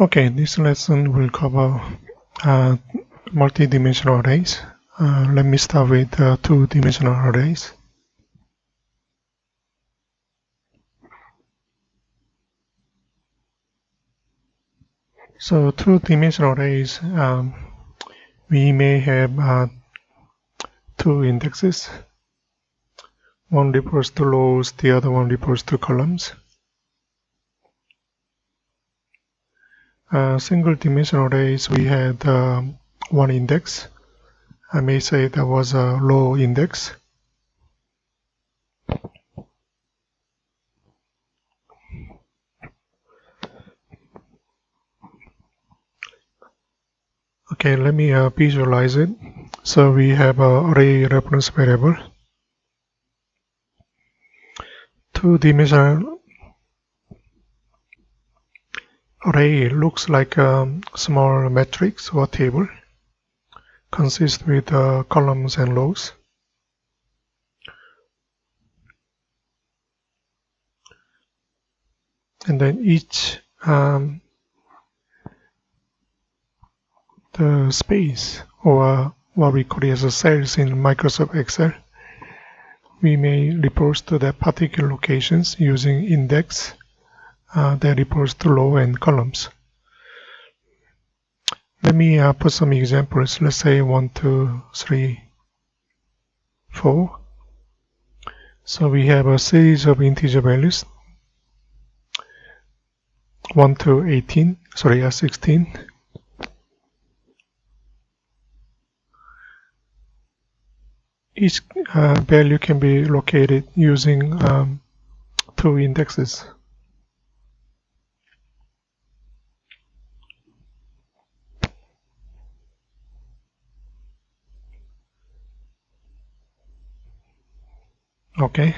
Okay, this lesson will cover multi-dimensional arrays. Let me start with two-dimensional arrays. So two-dimensional arrays, we may have two indexes. One refers to rows, the other one refers to columns. Single-dimensional arrays, we had one index. I may say that was a row index. Okay, let me visualize it. So we have an array reference variable. Two-dimensional array looks like a small matrix or table, consists with columns and rows. And then each the space, or what we call as cells in Microsoft Excel, we may refer to that particular locations using index that refers to row and columns. Let me put some examples. Let's say 1, 2, 3, 4. So we have a series of integer values 1 to 16. Each value can be located using two indexes. Okay.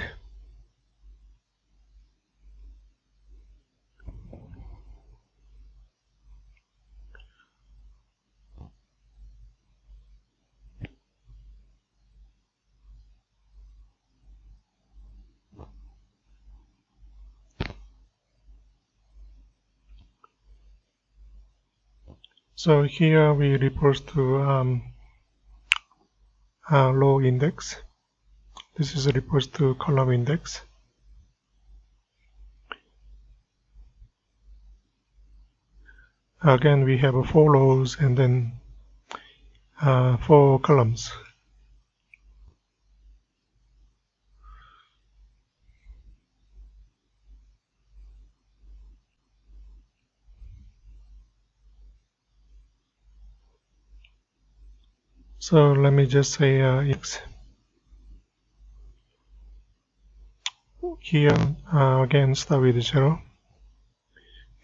So here we refer to row index. This is refers to column index. Again, we have 4 rows and then 4 columns. So let me just say X. Here again start with 0.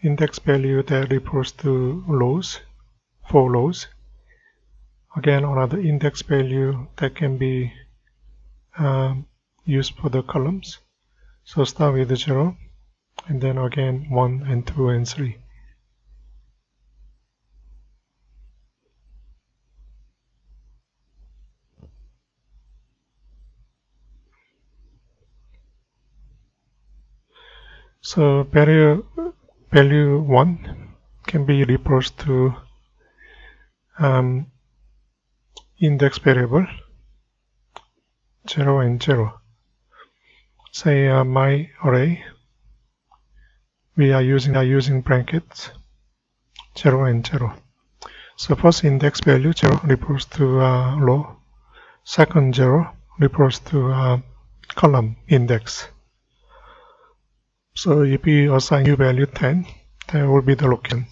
Index value that refers to rows, 4 rows. Again, another index value that can be used for the columns. So start with 0, and then again 1 and 2 and 3. So value 1 can be reversed to index variable 0 and 0. Say my array, we are using brackets 0 and 0. So first index value 0 refers to row, second 0 refers to column index. So if we assign new value 10, that will be the location.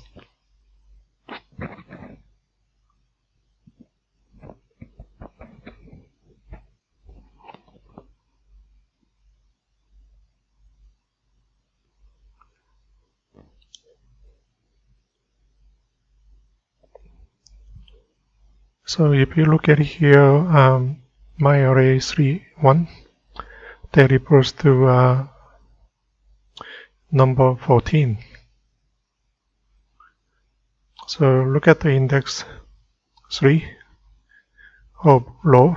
So if you look at here, my array 3, 1, that refers to number 14. So look at the index 3 of row,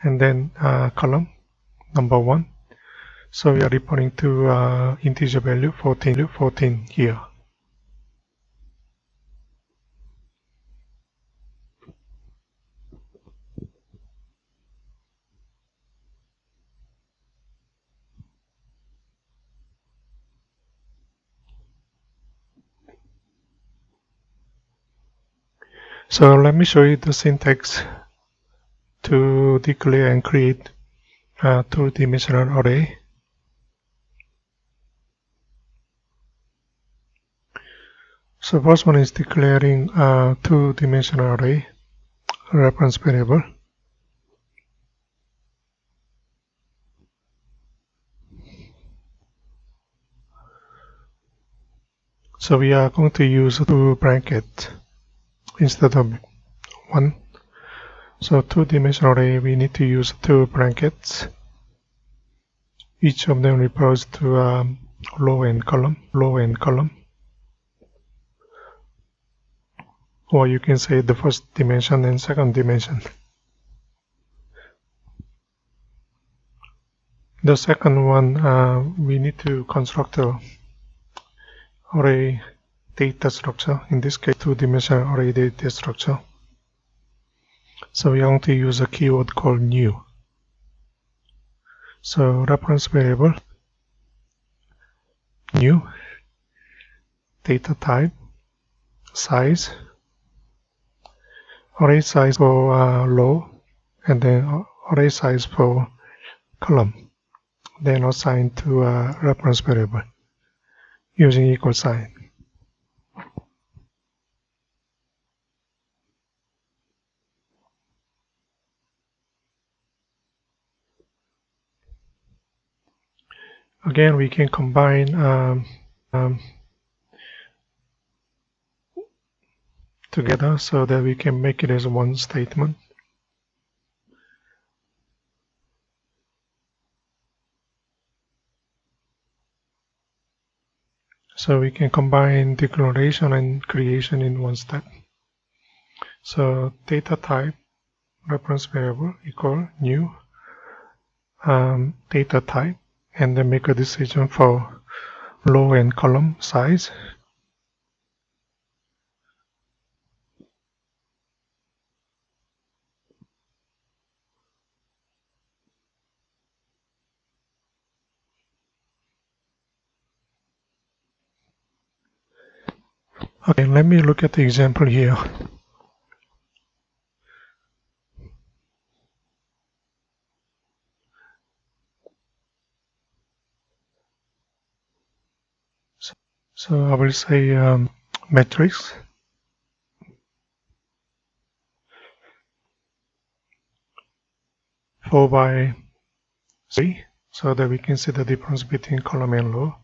and then column number 1. So we are referring to integer value 14 here. So let me show you the syntax to declare and create a two-dimensional array. So first one is declaring a two-dimensional array reference variable. So we are going to use two brackets instead of one. So two-dimensional array, we need to use two brackets. Each of them refers to row and column, or you can say the first dimension and second dimension. The second one, we need to construct a array data structure, in this case two-dimensional array data structure. So we are going to use a keyword called new. So reference variable new, data type, size, array size for row, and then array size for column, then assigned to a reference variable using equal sign. Again, we can combine together so that we can make it as one statement. So we can combine declaration and creation in one step. So data type reference variable equal new data type, and then make a decision for row and column size. Okay, let me look at the example here. So I will say matrix four by 3, so that we can see the difference between column and row.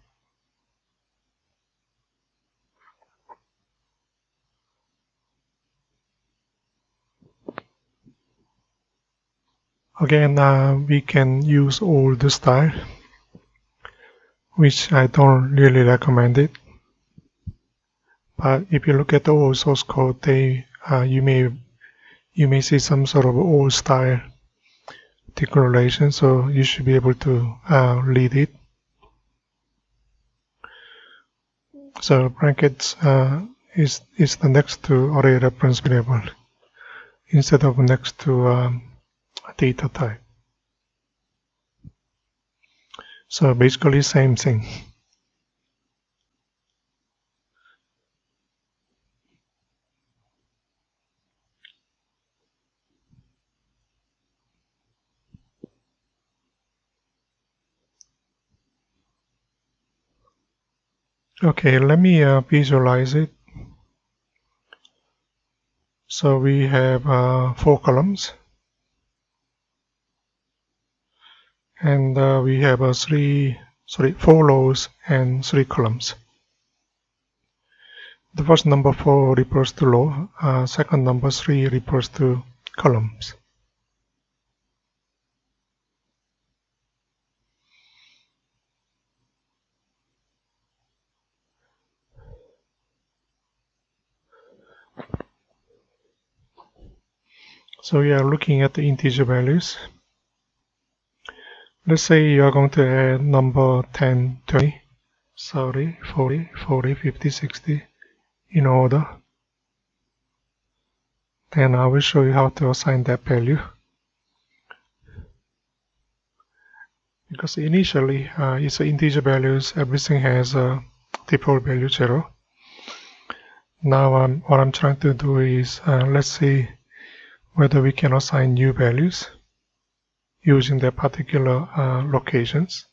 Again, we can use old style, which I don't really recommend it. But if you look at the old source code, you may see some sort of old style declaration, so you should be able to read it. So brackets is the next to array reference variable instead of next to data type. So basically same thing. Okay, let me visualize it. So we have 4 columns, and we have 4 rows and 3 columns. The first number 4 refers to row, second number 3 refers to columns. So we are looking at the integer values. Let's say you are going to add number 10, 20, 30, 40, 40, 50, 60 in order. Then I will show you how to assign that value. Because initially it's integer values, everything has a default value 0. Now what I'm trying to do is let's see whether we can assign new values using their particular locations.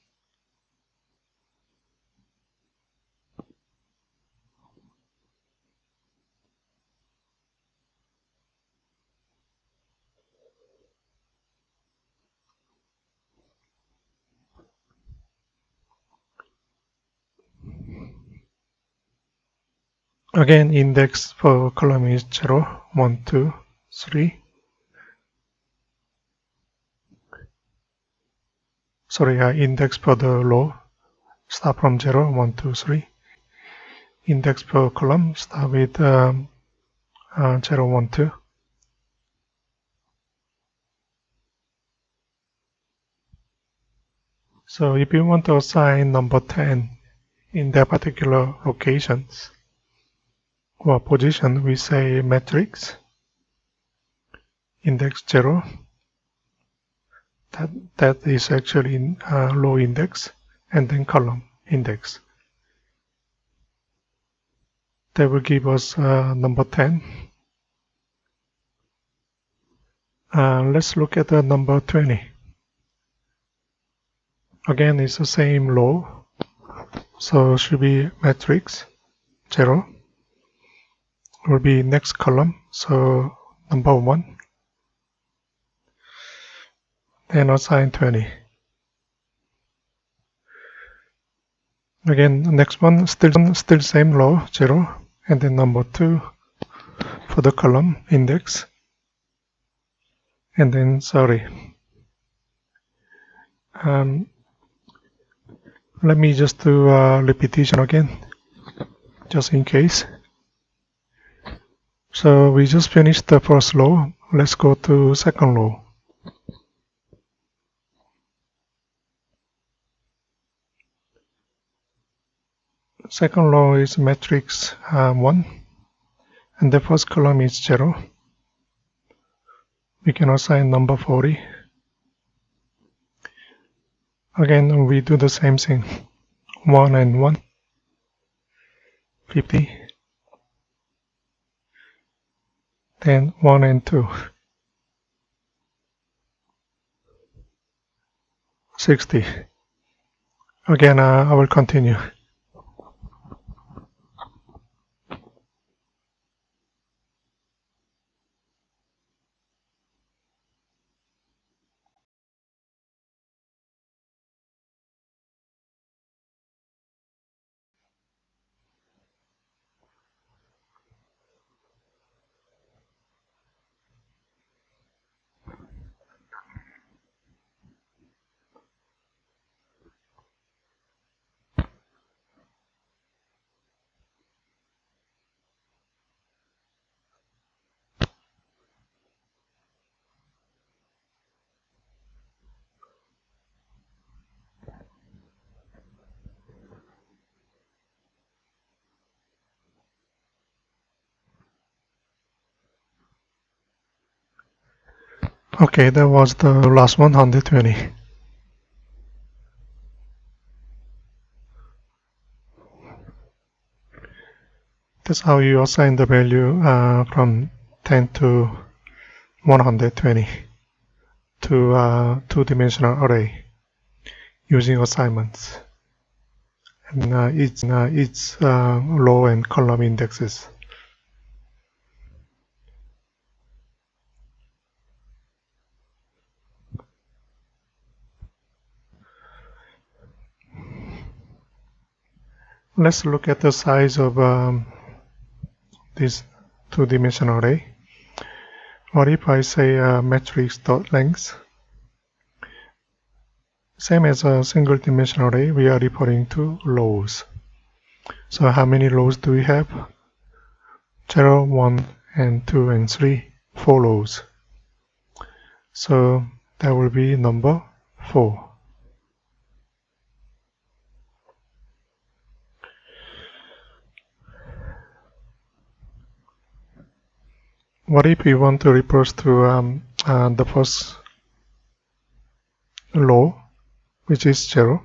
Again, index for column is 0, 1, 2, 3. Sorry, index for the row start from 0, 1, 2, 3. Index per column start with 0, 1, 2. So if you want to assign number 10 in that particular locations or position, we say matrix index 0. That is actually in row index, and then column index. That will give us number 10. Let's look at the number 20. Again, it's the same row, so it should be matrix 0. Will be next column, so number 1. Then assign 20. Again, next one still same row 0, and then number 2 for the column index, and then let me just do repetition again, just in case. So we just finished the first row. Let's go to second row. Second row is matrix 1, and the first column is 0. We can assign number 40. Again, we do the same thing. 1 and 1, 50. Then 1 and 2, 60. Again, I will continue. Okay, that was the last one, 120. That's how you assign the value from 10 to 120 to two-dimensional array using assignments and its row and column indexes. Let's look at the size of this two-dimensional array. What if I say matrix.length? Same as a single-dimensional array, we are referring to rows. So how many rows do we have? 0, 1, and 2, and 3, 4 rows. So that will be number 4. What if we want to refer to the first row, which is 0,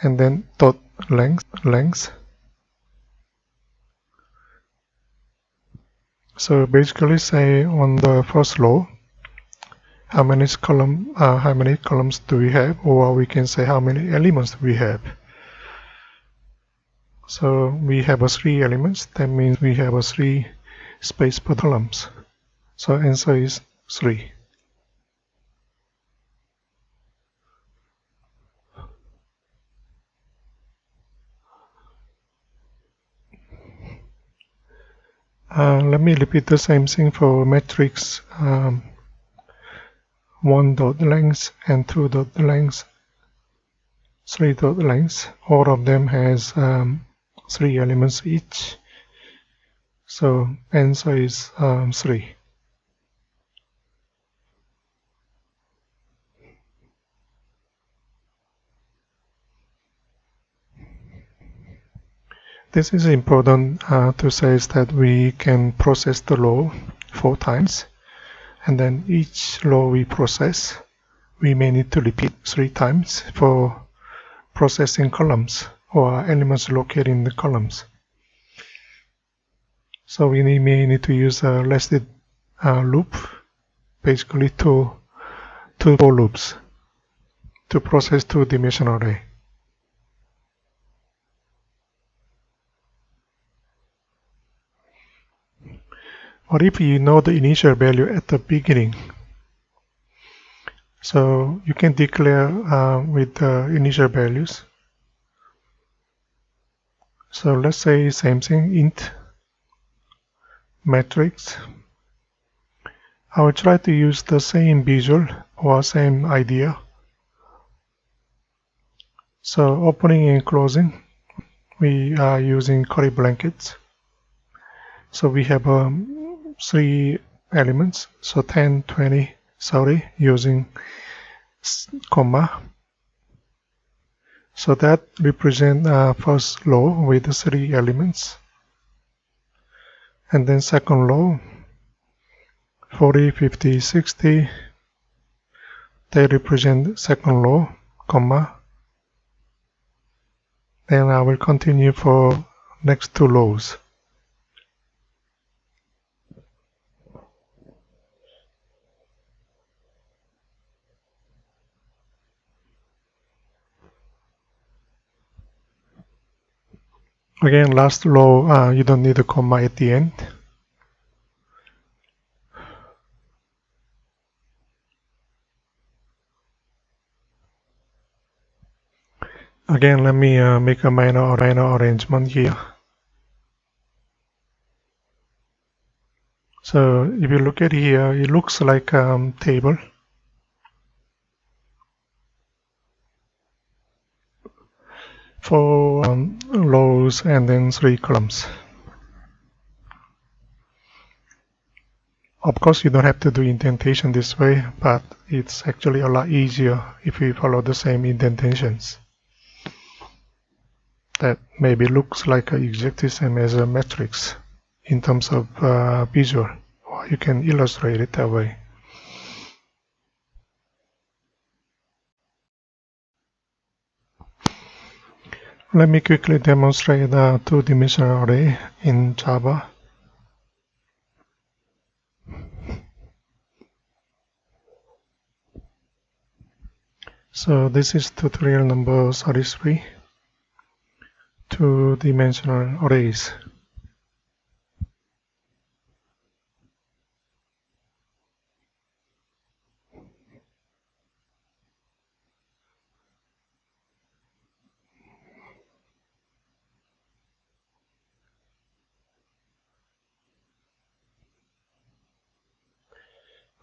and then dot length, So basically say on the first row, how many columns do we have, or we can say how many elements do we have. So we have 3 elements, that means we have 3 space per columns. So answer is 3. Let me repeat the same thing for matrix 1.length and 2.length, 3.length. All of them has 3 elements each. So answer is 3. This is important to say is that we can process the row 4 times, and then each row we process, we may need to repeat 3 times for processing columns or elements located in the columns. So we may need to use a nested loop, basically two for loops to process 2-dimensional array. What if you know the initial value at the beginning? So you can declare with the initial values. So let's say same thing, int matrix. I will try to use the same visual or same idea. So opening and closing, we are using curly brackets. So we have 3 elements, so 10, 20, 30 using comma. So that represents first row with 3 elements. And then second row, 40, 50, 60, they represent second row, comma. Then I will continue for next 2 rows. Again, last row, you don't need a comma at the end. Again, let me make a minor arrangement here. So if you look at here, it looks like a table. For rows and then 3 columns. Of course, you don't have to do indentation this way, but it's actually a lot easier if you follow the same indentations. That maybe looks like exactly the same as a matrix in terms of visual, or you can illustrate it that way. Let me quickly demonstrate a 2-dimensional array in Java. So this is tutorial number 33, 2-dimensional arrays.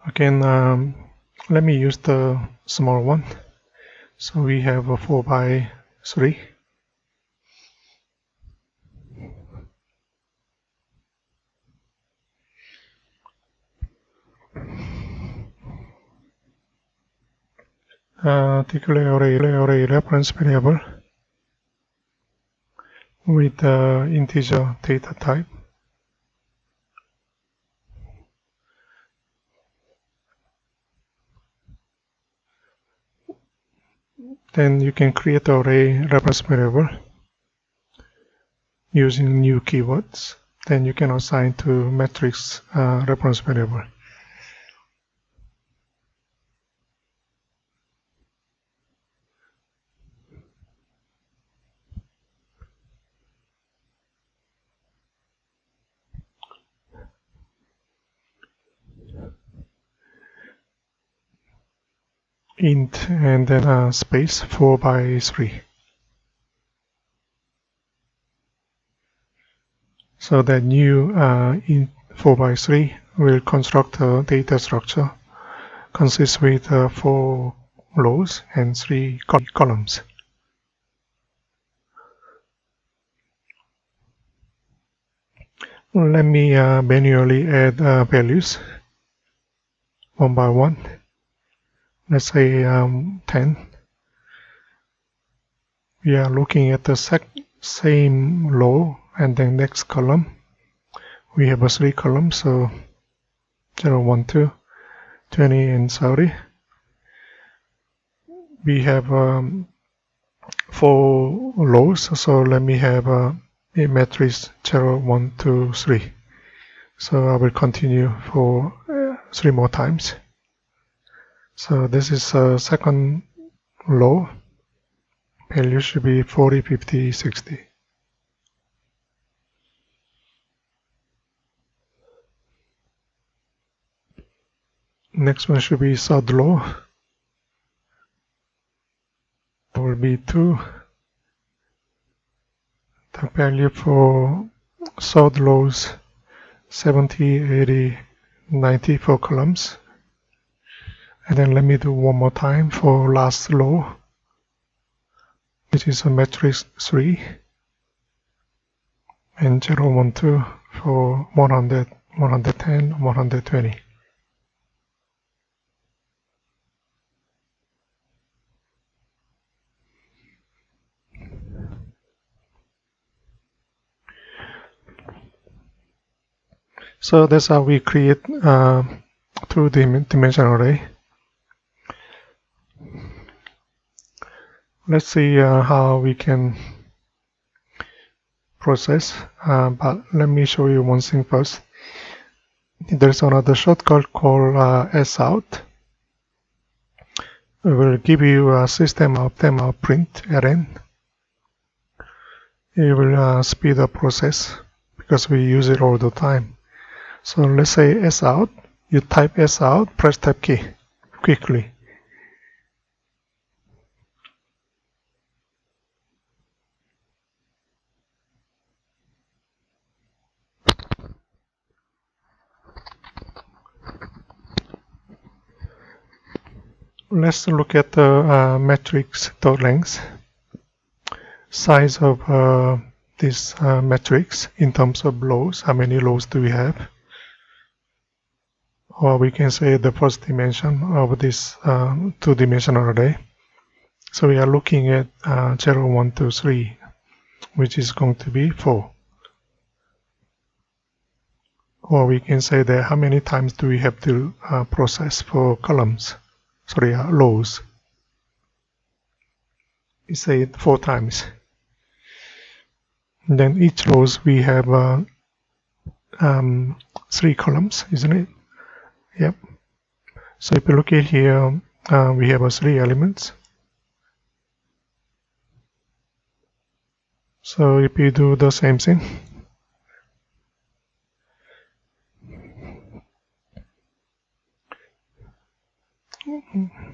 Again, let me use the small one. So we have a 4 by 3. Declare array reference variable with integer data type. Then you can create the array reference variable using new keywords then you can assign to matrix reference variable. Int and then space 4 by 3. So that new int 4 by 3 will construct a data structure consists with 4 rows and 3 columns. Let me manually add values one by one. Let's say 10. We are looking at the same row, and then next column we have 3 columns, so 0, 1, 2, 20 and 30. We have 4 rows, so let me have a matrix 0, 1, 2, 3. So I will continue for 3 more times. So this is a second row. Value should be 40, 50, 60. Next one should be third row. That will be 2. The value for third rows 70, 80, 90 for columns. And then let me do one more time for last row, which is a matrix 3, and 0, 1, 2 for 100, 110, 120. So that's how we create two-dimensional array. Let's see how we can process, but let me show you one thing first. There's another shortcut called sout. It will give you a system out print ln. It will speed up process because we use it all the time. So let's say sout. You type sout, press tab key quickly. Let's look at the matrix.length, size of this matrix in terms of rows. How many rows do we have? Or we can say the first dimension of this two-dimensional array. So we are looking at 0, 1, 2, 3, which is going to be 4. Or we can say that how many times do we have to process for columns? Sorry, rows. We say it 4 times. And then each rows we have 3 columns, isn't it? Yep. So if you look at here, we have 3 elements. So if you do the same thing,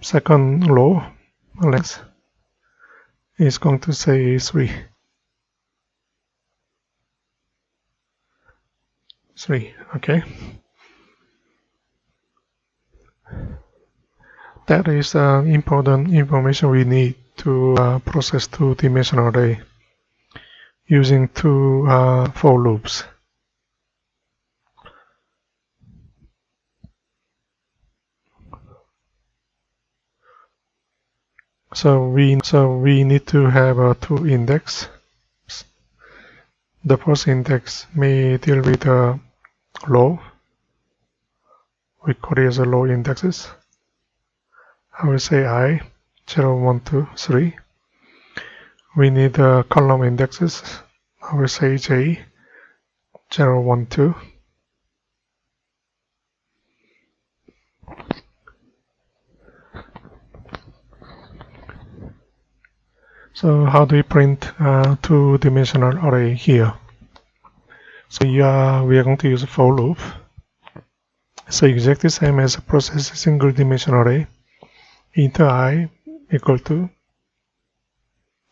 second row length is going to say 3. 3, okay. That is important information we need to process two-dimensional array using 2 for loops. So we need to have 2 indexes. The first index may deal with a row. We call it as a row indexes. I will say I, 0, 1, 2, 3. We need column indexes. I will say J, 0, 1, 2. So how do we print two-dimensional array here? So we are going to use a for loop. So exactly same as process single-dimensional array. Int I equal to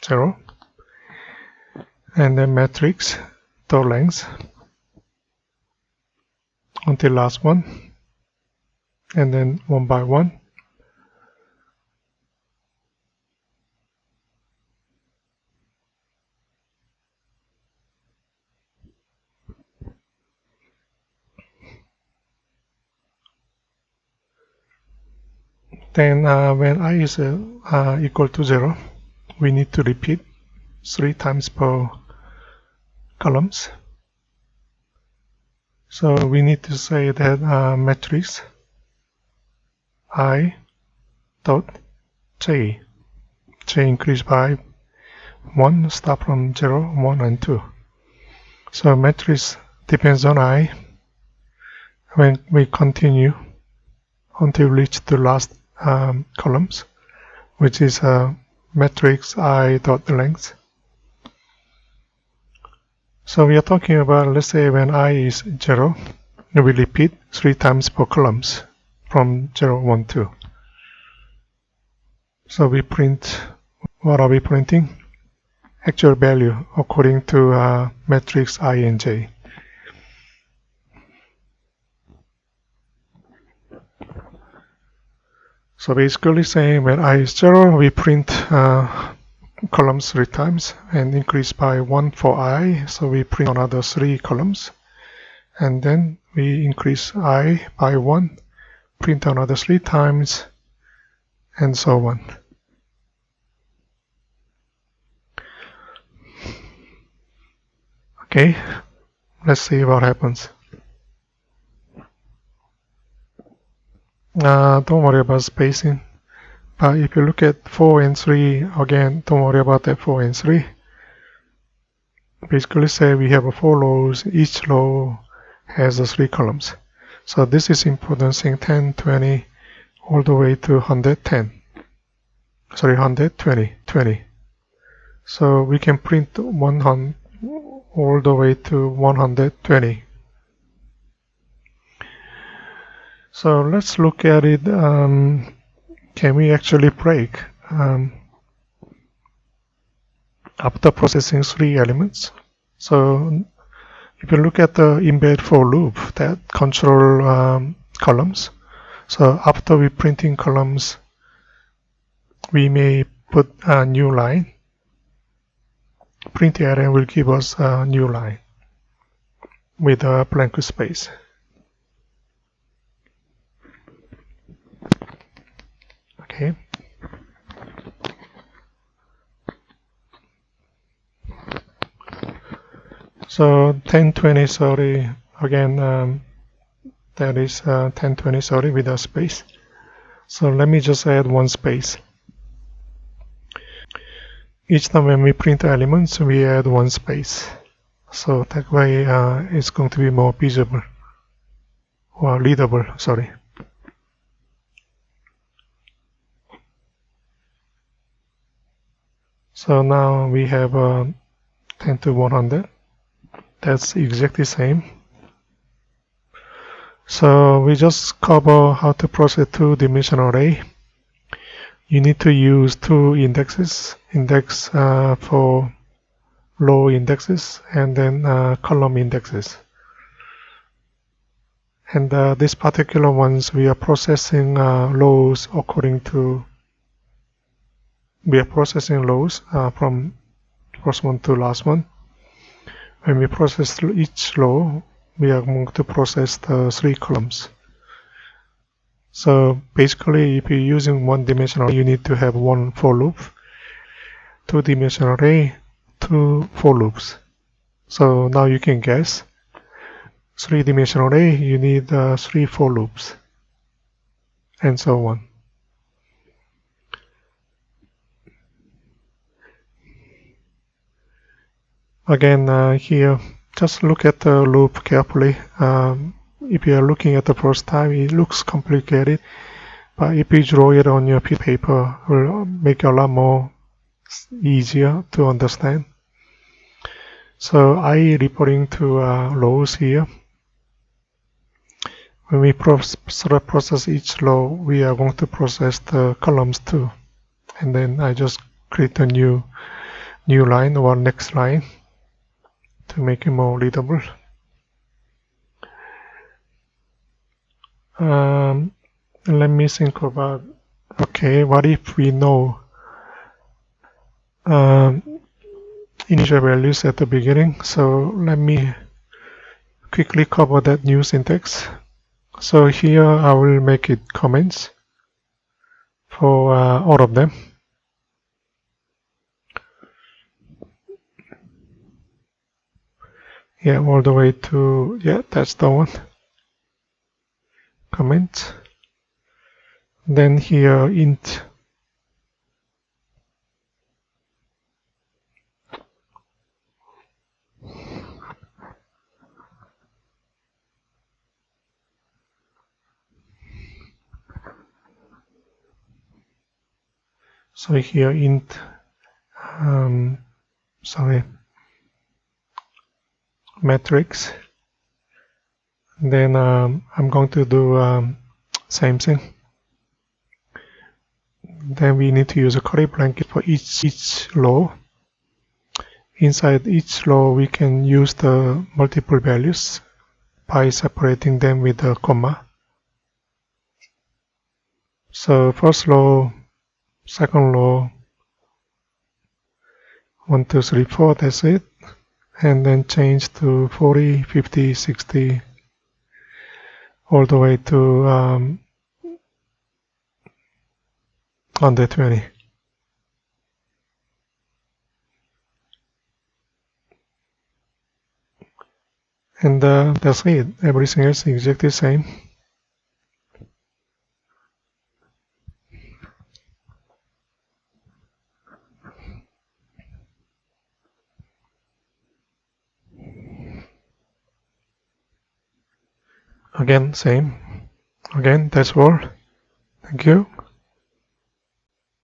0, and then matrix.length until last one, and then one by one. Then when I is equal to 0, we need to repeat 3 times per columns. So we need to say that matrix I dot j increase by 1, start from 0, 1, and 2. So matrix depends on I. When we continue until we reach the last columns, which is matrix I dot length. So we are talking about, let's say when I is 0, we repeat 3 times per columns from 0, 1, 2. So we print, what are we printing? Actual value according to matrix I and j. So basically saying when I is 0, we print columns 3 times and increase by 1 for I, so we print another 3 columns, and then we increase I by 1, print another 3 times, and so on. Okay, let's see what happens. Don't worry about spacing. But if you look at 4 and 3, again, don't worry about that 4 and 3. Basically say we have 4 rows, each row has 3 columns. So this is important thing, 10, 20, all the way to 110. Sorry, 120, 20. So we can print 100 all the way to 120. So let's look at it. Can we actually break after processing 3 elements? So if you look at the embed for loop that control columns, so after we printing columns, we may put a new line. Print array will give us a new line with a blank space. Okay. So 10, 20, 30, again, that is 10, 20, 30 with a space. So let me just add 1 space. Each time when we print elements, we add 1 space. So that way it's going to be more visible, or readable, sorry. So now we have 10 to 100. That's exactly same. So we just cover how to process 2-dimensional array. You need to use 2 indexes, index for row indexes, and then column indexes. And these particular ones, we are processing rows according to, we are processing rows from first one to last one. When we process each row, we are going to process the 3 columns. So basically, if you're using 1-dimensional, you need to have 1 for loop, 2-dimensional array, 2 for loops. So now you can guess, 3-dimensional array, you need 3 for loops, and so on. Again, here just look at the loop carefully. If you are looking at the first time, it looks complicated, but if you draw it on your piece of paper, it will make it a lot more easier to understand. So I referring to rows here. When we process each row, we are going to process the columns too. And then I just create a new line or next line to make it more readable. Let me think about, okay, what if we know initial values at the beginning? So let me quickly cover that new syntax. So here I will make it comments for all of them. Yeah, all the way to, yeah, that's the one. Comment. Then here int. So here int, matrix. Then I'm going to do same thing. Then we need to use a curly blanket for each row. Inside each row, we can use the multiple values by separating them with a comma. So first row, second row, 1, 2, 3, 4, that's it. And then change to 40, 50, 60, all the way to 120. And that's it. Everything else is exactly the same. Again, same. Again, that's all. Thank you.